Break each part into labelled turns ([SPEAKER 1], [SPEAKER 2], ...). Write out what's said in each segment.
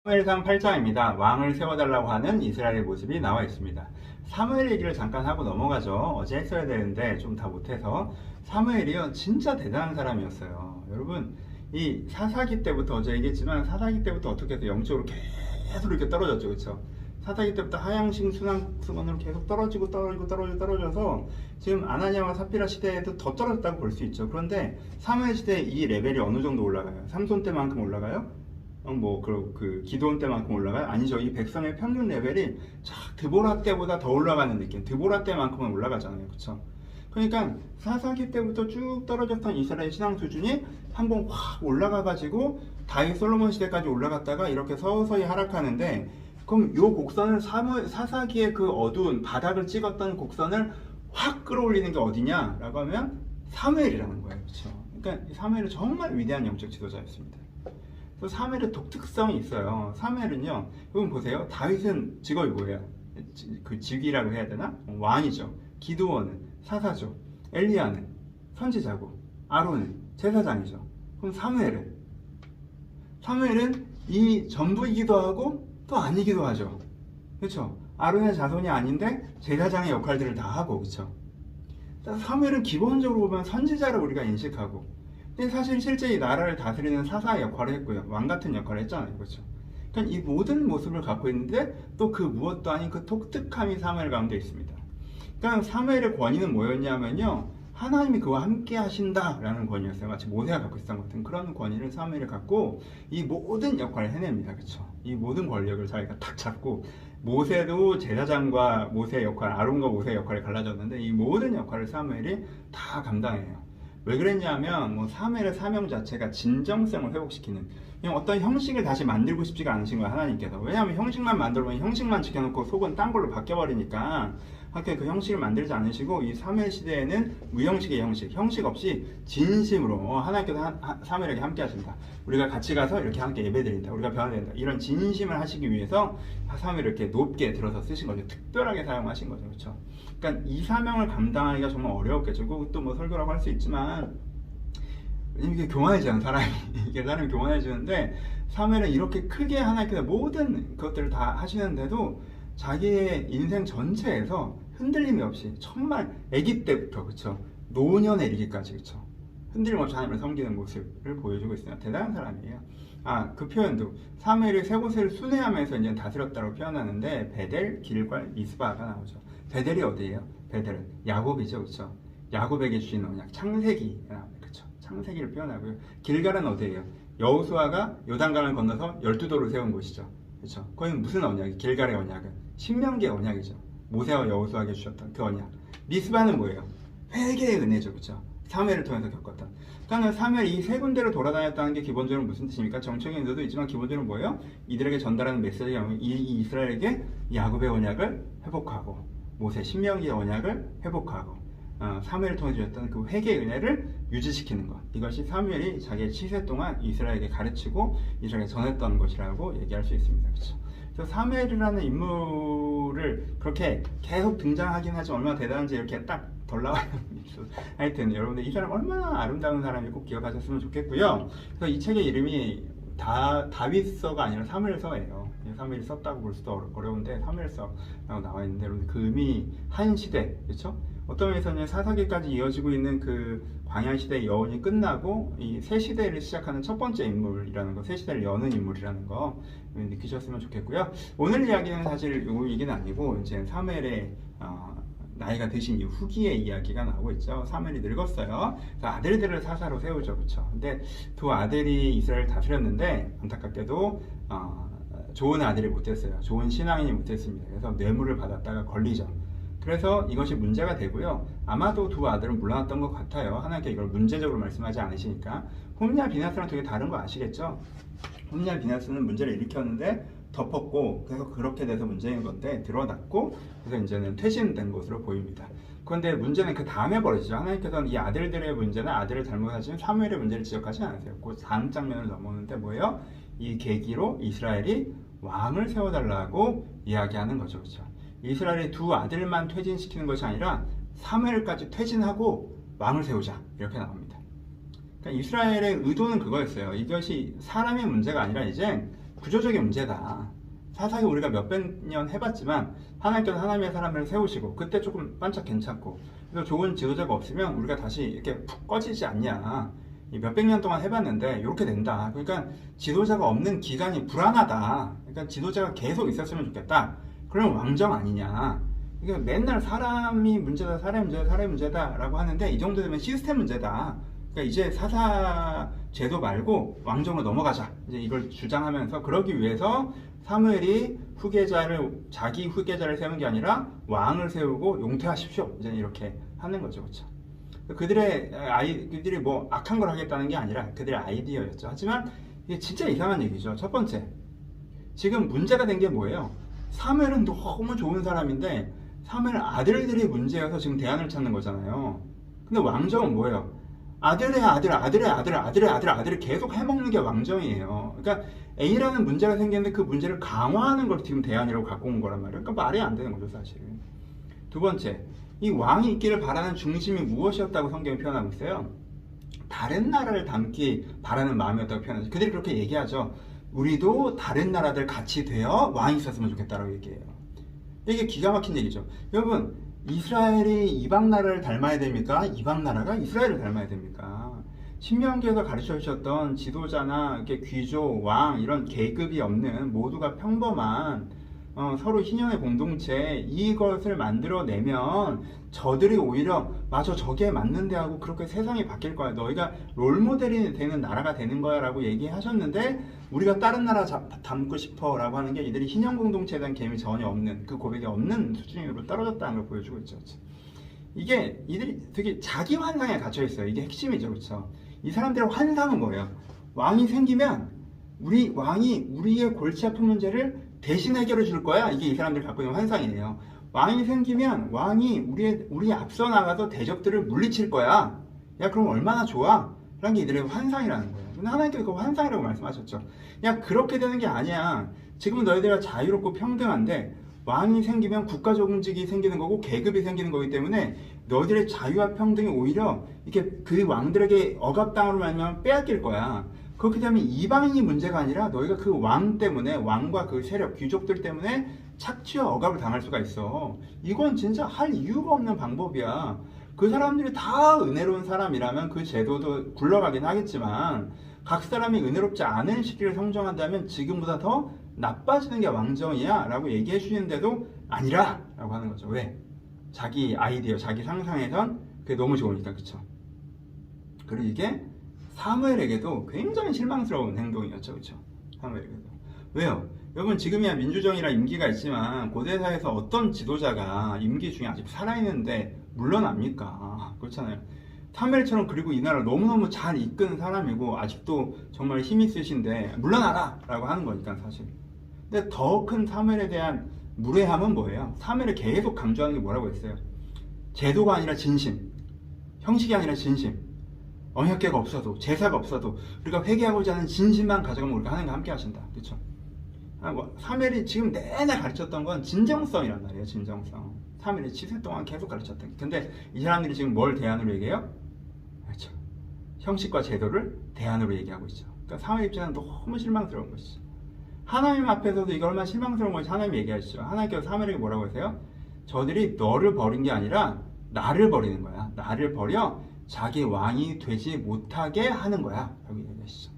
[SPEAKER 1] 사무엘상 8장입니다. 왕을 세워달라고 하는 이스라엘의 모습이 나와 있습니다. 사무엘 얘기를 잠깐 하고 넘어가죠. 어제 했어야 되는데 좀 다 못해서. 사무엘이요 진짜 대단한 사람이었어요. 여러분 이 사사기 때부터 어제 얘기했지만 사사기 때부터 어떻게 해서 영적으로 계속 이렇게 떨어졌죠. 그렇죠? 사사기 때부터 하향식 순환으로 계속 떨어져서 지금 아나니아와 삽비라 시대에도 더 떨어졌다고 볼 수 있죠. 그런데 사무엘 시대에 이 레벨이 어느 정도 올라가요? 삼손 때만큼 올라가요? 기도원 때만큼 올라가요? 아니죠. 이 백성의 평균 레벨이 드보라 때보다 더 올라가는 느낌. 드보라 때만큼은 올라가잖아요. 그쵸? 그러니까 사사기 때부터 쭉 떨어졌던 이스라엘 신앙 수준이 한번 확 올라가가지고 다윗 솔로몬 시대까지 올라갔다가 이렇게 서서히 하락하는데, 그럼 요 곡선을 사사기의 그 어두운 바닥을 찍었던 곡선을 확 끌어올리는 게 어디냐? 라고 하면 사무엘이라는 거예요. 그쵸? 그러니까 사무엘은 정말 위대한 영적 지도자였습니다. 사무엘의 독특성이 있어요. 사무엘은요, 여러분 보세요. 다윗은 직업이 뭐예요? 그 직위라고 해야 되나? 왕이죠. 기드온은 사사죠. 엘리야는 선지자고, 아론은 제사장이죠. 그럼 사무엘은 이 전부이기도 하고 또 아니기도 하죠. 그렇죠? 아론의 자손이 아닌데 제사장의 역할들을 다 하고, 그렇죠? 사무엘은 기본적으로 보면 선지자를 우리가 인식하고, 근데 사실 실제 이 나라를 다스리는 사사의 역할을 했고요. 왕 같은 역할을 했잖아요. 그렇죠? 그러니까 이 모든 모습을 갖고 있는데 또 그 무엇도 아닌 그 독특함이 사무엘 가운데 있습니다. 그러니까 사무엘의 권위는 뭐였냐면요. 하나님이 그와 함께 하신다라는 권위였어요. 마치 모세가 갖고 있었던 것 같은 그런 권위를 사무엘이 갖고 이 모든 역할을 해냅니다. 그렇죠? 이 모든 권력을 자기가 탁 잡고, 모세도 제사장과 모세의 역할, 아론과 모세의 역할이 갈라졌는데 이 모든 역할을 사무엘이 다 감당해요. 왜 그랬냐면 사무엘의 사명 자체가 진정성을 회복시키는, 그냥 어떤 형식을 다시 만들고 싶지가 않으신 거예요. 하나님께서. 왜냐하면 형식만 만들면 형식만 지켜놓고 속은 딴 걸로 바뀌어버리니까 하여튼 그 형식을 만들지 않으시고, 이 사무엘 시대에는 무형식의 형식 없이 진심으로 하나님께서 사무엘에게 함께 하신다, 우리가 같이 가서 이렇게 함께 예배드린다, 우리가 변화된다, 이런 진심을 하시기 위해서 사무엘을 이렇게 높게 들어서 쓰신 거죠. 특별하게 사용하신 거죠. 그렇죠? 그러니까 이 사명을 감당하기가 정말 어려웠겠죠. 그것도 설교라고 할 수 있지만, 이게 교만해지는 사람이 이게 사람이 교만해지는데, 사무엘은 이렇게 크게 하나님께서 모든 것들을 다 하시는데도 자기의 인생 전체에서 흔들림이 없이 정말 아기 때부터, 그쵸, 노년에 이르기까지, 그쵸, 흔들림 없이 하나님을 섬기는 모습을 보여주고 있어요. 대단한 사람이에요. 그 표현도 사무엘이 세 곳을 순회하면서 이제 다스렸다고 표현하는데, 베델, 길괄, 미스바가 나오죠. 베델이 어디예요? 베델은 야곱이죠. 그쵸? 야곱에게 주신 언약, 창세기, 그쵸? 창세기를 표현하고요. 길갈은 어디예요? 여호수아가 요단강을 건너서 12도를 세운 곳이죠. 그쵸? 거기는 무슨 언약이? 길갈의 언약은 신명기의 언약이죠. 모세와 여호수아에게 주셨던 그 언약. 미스바는 뭐예요? 회개의 은혜죠. 그쵸? 사무엘을 통해서 겪었던. 그러니까 사무엘이 이 세 군데로 돌아다녔다는 게 기본적으로 무슨 뜻입니까? 정적인 의도도 있지만 기본적으로 뭐예요? 이들에게 전달하는 메시지가 이 이스라엘에게 야곱의 언약을 회복하고, 모세 신명기의 언약을 회복하고, 사무엘을 통해 주셨던 그 회개의 은혜를 유지시키는 것. 이것이 사무엘이 자기의 치세 동안 이스라엘에게 가르치고 이스라엘에 전했던 것이라고 얘기할 수 있습니다. 그렇죠? 그래서 사무엘이라는 인물을 그렇게 계속 등장하긴 하지만 얼마나 대단한지 이렇게 딱 덜 나와요. 하여튼 여러분들 이 사람 얼마나 아름다운 사람이 꼭 기억하셨으면 좋겠고요. 그래서 이 책의 이름이 다윗서가 아니라 사무엘서예요. 사무엘이 썼다고 볼 수도 어려운데 사무엘서라고 나와 있는데, 여러분 그 의미, 한 시대, 그렇죠? 어떤 면에서는 사사기까지 이어지고 있는 그 광야 시대의 여운이 끝나고 이 새 시대를 시작하는 첫 번째 인물이라는 거, 새 시대를 여는 인물이라는 거 느끼셨으면 좋겠고요. 오늘 이야기는 사실 이 얘기는 아니고, 이제 사무엘의 나이가 드신 이 후기의 이야기가 나오고 있죠. 사무엘이 늙었어요. 그래서 아들들을 사사로 세우죠. 그렇죠? 근데 두 아들이 이스라엘을 다스렸는데 안타깝게도 좋은 아들이 못됐어요. 좋은 신앙인이 못됐습니다. 그래서 뇌물을 받았다가 걸리죠. 그래서 이것이 문제가 되고요. 아마도 두 아들은 물러났던 것 같아요. 하나님께 이걸 문제적으로 말씀하지 않으시니까. 홈리와 비나스랑 되게 다른 거 아시겠죠? 홈리와 비나스는 문제를 일으켰는데 덮었고, 그래서 그렇게 돼서 문제인 건데 드러났고, 그래서 이제는 퇴진된 것으로 보입니다. 그런데 문제는 그 다음에 벌어지죠. 하나님께서는 이 아들들의 문제는 아들을 잘못하시는 사무엘의 문제를 지적하지 않으세요. 그 다음 장면을 넘어오는데 뭐예요? 이 계기로 이스라엘이 왕을 세워달라고 이야기하는 거죠. 그렇죠? 이스라엘이 두 아들만 퇴진시키는 것이 아니라 사무엘까지 퇴진하고 왕을 세우자, 이렇게 나옵니다. 그러니까 이스라엘의 의도는 그거였어요. 이것이 사람의 문제가 아니라 이제 구조적인 문제다. 사사기 우리가 몇백 년 해봤지만 하나님께서 하나님의 사람을 세우시고 그때 조금 반짝 괜찮고 그래서 좋은 지도자가 없으면 우리가 다시 이렇게 푹 꺼지지 않냐. 이 몇백 년 동안 해봤는데 이렇게 된다. 그러니까 지도자가 없는 기간이 불안하다. 그러니까 지도자가 계속 있었으면 좋겠다. 그러면 왕정 아니냐. 그러니까 맨날 사람이 문제다, 사람이 문제다, 사람이 문제다라고 하는데 이 정도 되면 시스템 문제다. 그러니까 이제 사사 제도 말고 왕정으로 넘어가자. 이제 이걸 주장하면서 그러기 위해서 사무엘이 자기 후계자를 세우는 게 아니라 왕을 세우고 용퇴하십시오. 이제 이렇게 하는 거죠, 그렇죠? 그들이 뭐 악한 걸 하겠다는 게 아니라 그들의 아이디어였죠. 하지만 이게 진짜 이상한 얘기죠. 첫 번째, 지금 문제가 된 게 뭐예요? 사무엘은 너무 좋은 사람인데 사무엘 아들들이 문제여서 지금 대안을 찾는 거잖아요. 근데 왕정은 뭐예요? 아들의 아들을 계속 해먹는 게 왕정이에요. 그러니까 A라는 문제가 생겼는데 그 문제를 강화하는 걸 지금 대안이라고 갖고 온 거란 말이에요. 그러니까 말이 안 되는 거죠, 사실. 두 번째, 이 왕이 있기를 바라는 중심이 무엇이었다고 성경이 표현하고 있어요? 다른 나라를 담기 바라는 마음이었다고 표현하죠. 그들이 그렇게 얘기하죠. 우리도 다른 나라들 같이 되어 왕이 있었으면 좋겠다라고 얘기해요. 이게 기가 막힌 얘기죠. 여러분, 이스라엘이 이방 나라를 닮아야 됩니까? 이방 나라가 이스라엘을 닮아야 됩니까? 신명기에서 가르쳐 주셨던 지도자나 이렇게 귀족, 왕 이런 계급이 없는 모두가 평범한 서로 희년의 공동체 이것을 만들어내면 저들이 오히려 맞아 저게 맞는데 하고 그렇게 세상이 바뀔 거야. 너희가 롤모델이 되는 나라가 되는 거야 라고 얘기하셨는데 우리가 다른 나라 담고 싶어 라고 하는 게 이들이 희년 공동체에 대한 개념이 전혀 없는 그 고백이 없는 수준으로 떨어졌다는 걸 보여주고 있죠. 그렇죠? 이게 이들이 되게 자기 환상에 갇혀 있어요. 이게 핵심이죠. 그렇죠? 이 사람들의 환상은 뭐예요? 왕이 생기면 왕이 우리의 골치 아픈 문제를 대신 해결해 줄 거야. 이게 이 사람들이 갖고 있는 환상이에요. 왕이 생기면 왕이 우리 앞서 나가서 대적들을 물리칠 거야. 야, 그럼 얼마나 좋아? 라는 게 이들의 환상이라는 거예요. 근데 하나님께서 그 환상이라고 말씀하셨죠. 야, 그렇게 되는 게 아니야. 지금은 너희들이 자유롭고 평등한데 왕이 생기면 국가 정직이 생기는 거고 계급이 생기는 거기 때문에 너희들의 자유와 평등이 오히려 이렇게 그 왕들에게 억압당으로 말미암아 빼앗길 거야. 그렇게 되면 이방인이 문제가 아니라 너희가 그 왕 때문에 왕과 그 세력, 귀족들 때문에 착취와 억압을 당할 수가 있어. 이건 진짜 할 이유가 없는 방법이야. 그 사람들이 다 은혜로운 사람이라면 그 제도도 굴러가긴 하겠지만 각 사람이 은혜롭지 않은 시기를 성정한다면 지금보다 더 나빠지는 게 왕정이야 라고 얘기해 주시는데도 아니라 라고 하는 거죠. 왜? 자기 아이디어, 자기 상상에선 그게 너무 좋으니까. 그쵸? 그리고 이게 사무엘에게도 굉장히 실망스러운 행동이었죠. 그쵸? 사무엘에게도. 왜요? 여러분 지금이야 민주정이라 임기가 있지만 고대사에서 어떤 지도자가 임기 중에 아직 살아있는데 물러납니까? 그렇잖아요. 사무엘처럼 그리고 이 나라를 너무너무 잘 이끄는 사람이고 아직도 정말 힘이 있으신데 물러나라! 라고 하는 거니까 사실. 근데 더 큰 사무엘에 대한 무례함은 뭐예요? 사무엘을 계속 강조하는 게 뭐라고 했어요? 제도가 아니라 진심, 형식이 아니라 진심, 언약궤가 없어도 제사가 없어도 우리가 회개하고자 하는 진심만 가져가면 우리가 하나님과 함께 하신다. 그렇죠? 사무엘이 지금 내내 가르쳤던 건 진정성이란 말이에요. 진정성. 사무엘이 7세 동안 계속 가르쳤던 게. 근데 이 사람들이 지금 뭘 대안으로 얘기해요? 그렇죠. 형식과 제도를 대안으로 얘기하고 있죠. 그러니까 사무엘 입장은 너무 실망스러운 것이죠. 하나님 앞에서도 이거 얼마나 실망스러운 것이 하나님이 얘기하시죠. 하나님께서 사무엘에게 뭐라고 하세요? 저들이 너를 버린 게 아니라 나를 버리는 거야. 나를 버려 자기 왕이 되지 못하게 하는 거야. 라고 얘기하시죠.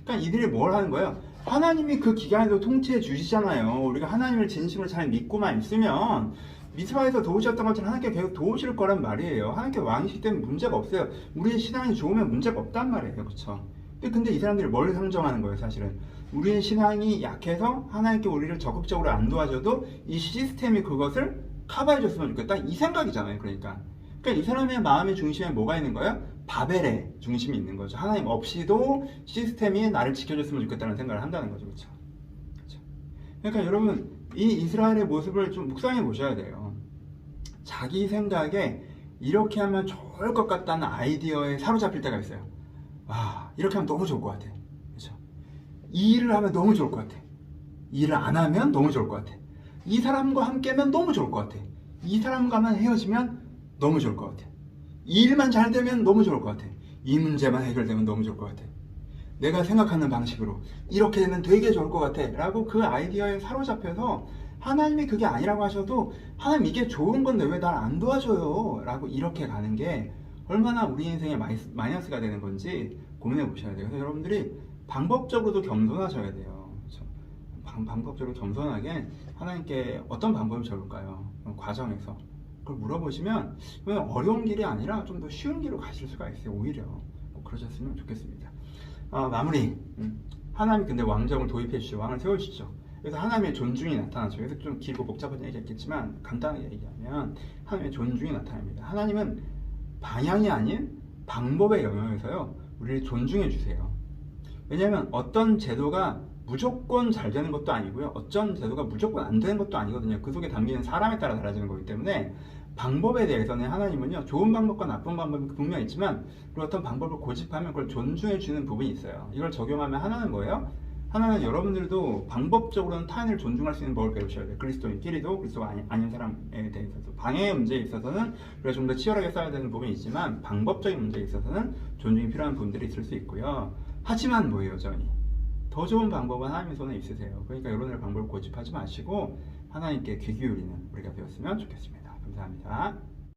[SPEAKER 1] 그러니까 이들이 뭘 하는 거예요? 하나님이 그 기간에도 통치해 주시잖아요. 우리가 하나님을 진심으로 잘 믿고만 있으면 미스바에서 도우셨던 것처럼 하나님께 계속 도우실 거란 말이에요. 하나님께 왕이시기 때문에 문제가 없어요. 우리의 신앙이 좋으면 문제가 없단 말이에요. 그렇죠? 근데 이 사람들이 뭘 상정하는 거예요, 사실은? 우리의 신앙이 약해서 하나님께 우리를 적극적으로 안 도와줘도 이 시스템이 그것을 커버해 줬으면 좋겠다. 이 생각이잖아요. 그러니까 이 사람의 마음의 중심에 뭐가 있는 거예요? 바벨의 중심이 있는 거죠. 하나님 없이도 시스템이 나를 지켜줬으면 좋겠다는 생각을 한다는 거죠. 그렇죠? 그러니까 여러분 이 이스라엘의 모습을 좀 묵상해 보셔야 돼요. 자기 생각에 이렇게 하면 좋을 것 같다는 아이디어에 사로잡힐 때가 있어요. 와, 이렇게 하면 너무 좋을 것 같아. 그렇죠? 이 일을 하면 너무 좋을 것 같아. 이 일을 안 하면 너무 좋을 것 같아. 이 사람과 함께하면 너무 좋을 것 같아. 이 사람과만 헤어지면 너무 좋을 것 같아. 이 일만 잘 되면 너무 좋을 것 같아. 이 문제만 해결되면 너무 좋을 것 같아. 내가 생각하는 방식으로 이렇게 되면 되게 좋을 것 같아 라고 그 아이디어에 사로잡혀서 하나님이 그게 아니라고 하셔도 하나님 이게 좋은 건데 왜 날 안 도와줘요 라고 이렇게 가는 게 얼마나 우리 인생에 마이너스가 되는 건지 고민해 보셔야 돼요. 그래서 여러분들이 방법적으로도 겸손하셔야 돼요. 그렇죠? 방법적으로 겸손하게 하나님께 어떤 방법이 좋을까요? 과정에서 그걸 물어보시면 어려운 길이 아니라 좀 더 쉬운 길로 가실 수가 있어요. 오히려 꼭 그러셨으면 좋겠습니다. 마무리. 하나님 근데 왕정을 도입해 주시죠. 왕을 세우시죠. 그래서 하나님의 존중이 나타나죠. 그래서 좀 길고 복잡한 얘기했겠지만 간단하게 얘기하면 하나님의 존중이 나타납니다. 하나님은 방향이 아닌 방법의 영역에서요 우리를 존중해 주세요. 왜냐하면 어떤 제도가 무조건 잘 되는 것도 아니고요, 어떤 제도가 무조건 안 되는 것도 아니거든요. 그 속에 담기는 사람에 따라 달라지는 거기 때문에 방법에 대해서는 하나님은요 좋은 방법과 나쁜 방법이 분명히 있지만 그리고 어떤 방법을 고집하면 그걸 존중해 주는 부분이 있어요. 이걸 적용하면 하나는 뭐예요? 하나는 여러분들도 방법적으로는 타인을 존중할 수 있는 법을 배우셔야 돼요. 그리스도인끼리도 그리스도가 아닌 사람에 대해서도. 방해의 문제에 있어서는 우리가 좀 더 치열하게 싸워야 되는 부분이 있지만 방법적인 문제에 있어서는 존중이 필요한 부분들이 있을 수 있고요. 하지만 뭐예요, 여전히 더 좋은 방법은 하나님의 손에 있으세요. 그러니까 여러분들 방법을 고집하지 마시고 하나님께 귀 기울이는 우리가 되었으면 좋겠습니다. 감사합니다.